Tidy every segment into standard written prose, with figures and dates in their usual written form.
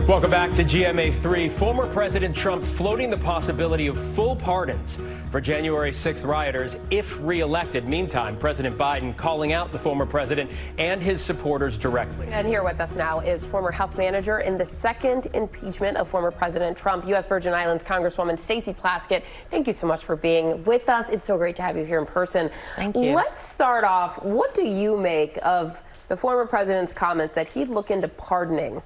Welcome back to GMA3. Former President Trump floating the possibility of full pardons for January 6th rioters if reelected. Meantime, President Biden calling out the former president and his supporters directly. And here with us now is former House manager in the second impeachment of former President Trump, U.S. Virgin Islands Congresswoman Stacey Plaskett. Thank you so much for being with us. It's so great to have you here in person. Thank you. Let's start off. What do you make of the former president's comments that he'd look into pardoning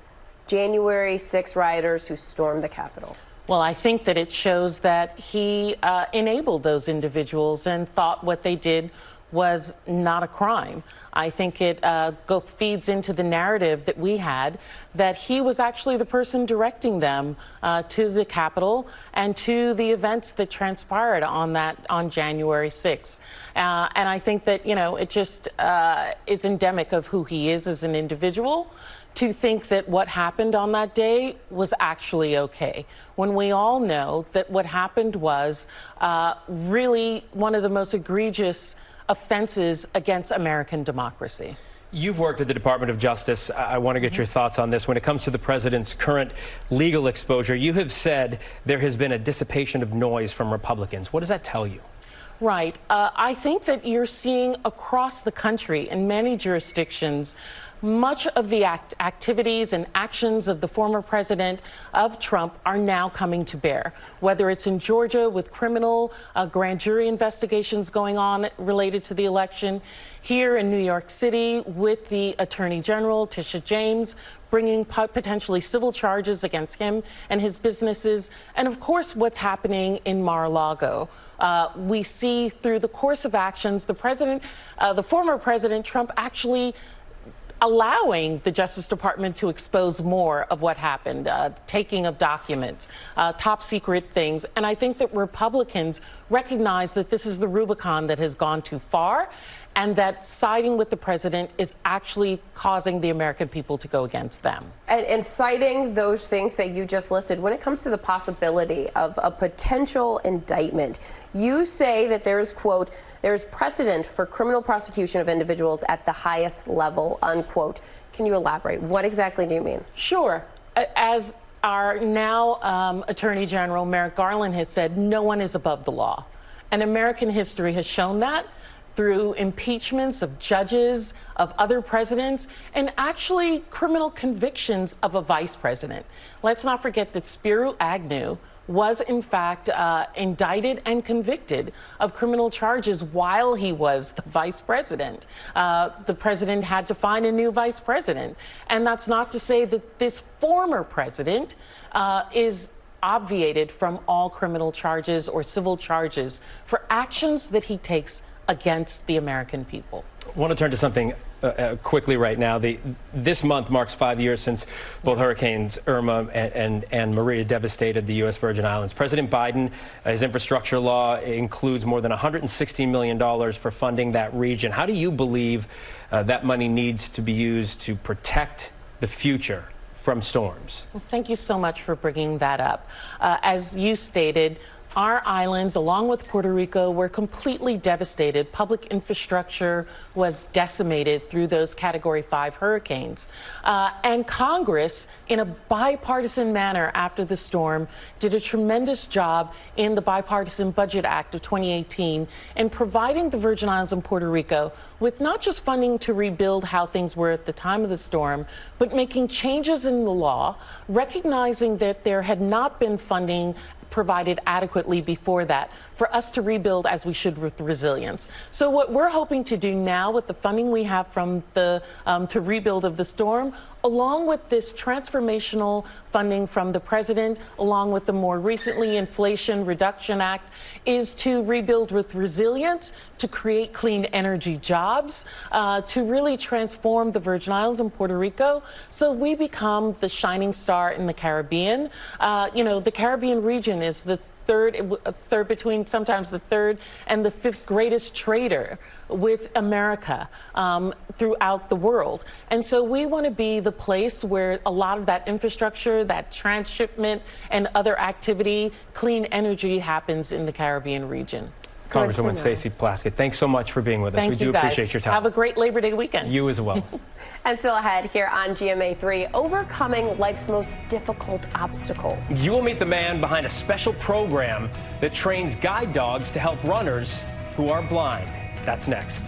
January 6 rioters who stormed the Capitol? Well, I think that it shows that he enabled those individuals and thought what they did was not a crime. I think it feeds into the narrative that we had that he was actually the person directing them to the Capitol and to the events that transpired on January 6th. And I think that, it just is endemic of who he is as an individual, to think that what happened on that day was actually okay, when we all know that what happened was really one of the most egregious offenses against American democracy. You've worked at the Department of Justice. I want to get your thoughts on this. When it comes to the president's current legal exposure, you have said there has been a dissipation of noise from Republicans. What does that tell you? Right. I think that you're seeing across the country in many jurisdictions much of the activities and actions of the former president of Trump are now coming to bear, whether it's in Georgia with criminal grand jury investigations going on related to the election, here in New York City with the Attorney General, Tisha James, bringing potentially civil charges against him and his businesses, and of course what's happening in Mar-a-Lago. We see through the course of actions, the former President Trump actually allowing the Justice Department to expose more of what happened, taking of documents, top secret things. And I think that Republicans recognize that this is the Rubicon that has gone too far, and that siding with the president is actually causing the American people to go against them. And citing those things that you just listed, when it comes to the possibility of a potential indictment, you say that there is, quote, "There's precedent for criminal prosecution of individuals at the highest level," unquote. Can you elaborate? What exactly do you mean? Sure. As our now Attorney General Merrick Garland has said, no one is above the law. And American history has shown that through impeachments of judges, of other presidents, and actually criminal convictions of a vice president. Let's not forget that Spiro Agnew was in fact indicted and convicted of criminal charges while he was the vice president. The president had to find a new vice president. And that's not to say that this former president is obviated from all criminal charges or civil charges for actions that he takes against the American people. I want to turn to something quickly right now. This month marks 5 years since both hurricanes Irma and Maria devastated the U.S. Virgin Islands. President Biden, his infrastructure law includes more than $160 million for funding that region. How do you believe that money needs to be used to protect the future from storms? Well, thank you so much for bringing that up. As you stated, our islands, along with Puerto Rico, were completely devastated. Public infrastructure was decimated through those Category 5 hurricanes. And Congress, in a bipartisan manner after the storm, did a tremendous job in the Bipartisan Budget Act of 2018 in providing the Virgin Islands and Puerto Rico with not just funding to rebuild how things were at the time of the storm, but making changes in the law, recognizing that there had not been funding provided adequately before that for us to rebuild as we should with resilience. So what we're hoping to do now with the funding we have from the to rebuild of the storm, along with this transformational funding from the president, along with the more recently Inflation Reduction Act, is to rebuild with resilience, to create clean energy jobs, to really transform the Virgin Islands and Puerto Rico so we become the shining star in the Caribbean. The Caribbean region is the sometimes the third and the fifth greatest trader with America throughout the world. And so we want to be the place where a lot of that infrastructure, that transshipment and other activity, clean energy happens in the Caribbean region. Congresswoman Stacey Plaskett, thanks so much for being with us. Thank We you do guys. appreciate your time. Have a great Labor Day weekend. You as well. And still ahead here on GMA3, overcoming life's most difficult obstacles. You will meet the man behind a special program that trains guide dogs to help runners who are blind. That's next.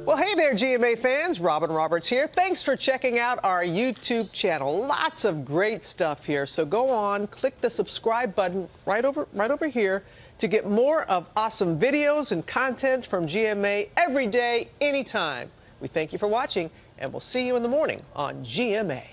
Well, hey there, GMA fans. Robin Roberts here. Thanks for checking out our YouTube channel. Lots of great stuff here. So go on, click the subscribe button right over here to get more of awesome videos and content from GMA every day, anytime. We thank you for watching, and we'll see you in the morning on GMA.